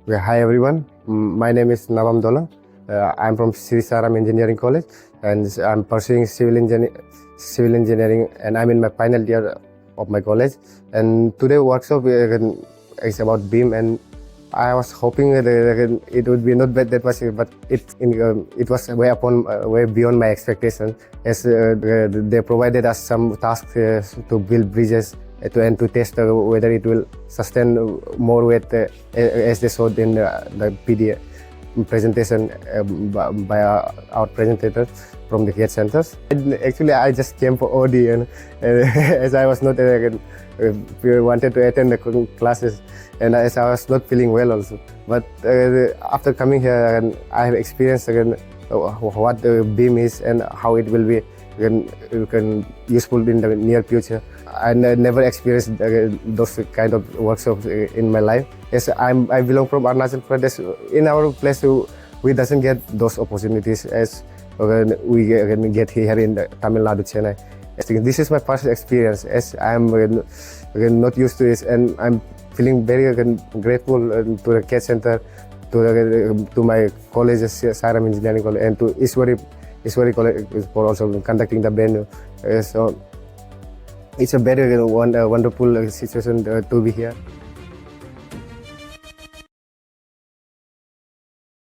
Hi everyone, my name is Nabam Dallang. I'm from SRM Engineering College and I'm pursuing civil engineering and I'm in my final year of my college. And today workshop is about beam and I was hoping that it would be not bad that much, but it was way beyond my expectation. As they provided us some tasks to build bridges and to test whether it will sustain more weight as they showed in the PDF presentation by our presenters from the CAD centers. And actually, I just came for OD and as I was not wanted to attend the classes and as I was not feeling well also. But after coming here, I have experienced what the beam is and how it will be useful in the near future. I never experienced those kind of workshops in my life. Yes, I belong from Arunachal Pradesh. In our place, we doesn't get those opportunities as we get here in Tamil Nadu, Chennai. This is my first experience as I'm not used to this, and I'm feeling very grateful to the CAD Center, to my college, SRM Engineering College, and to Easwari College for also conducting the venue. So it's a very wonderful situation to be here.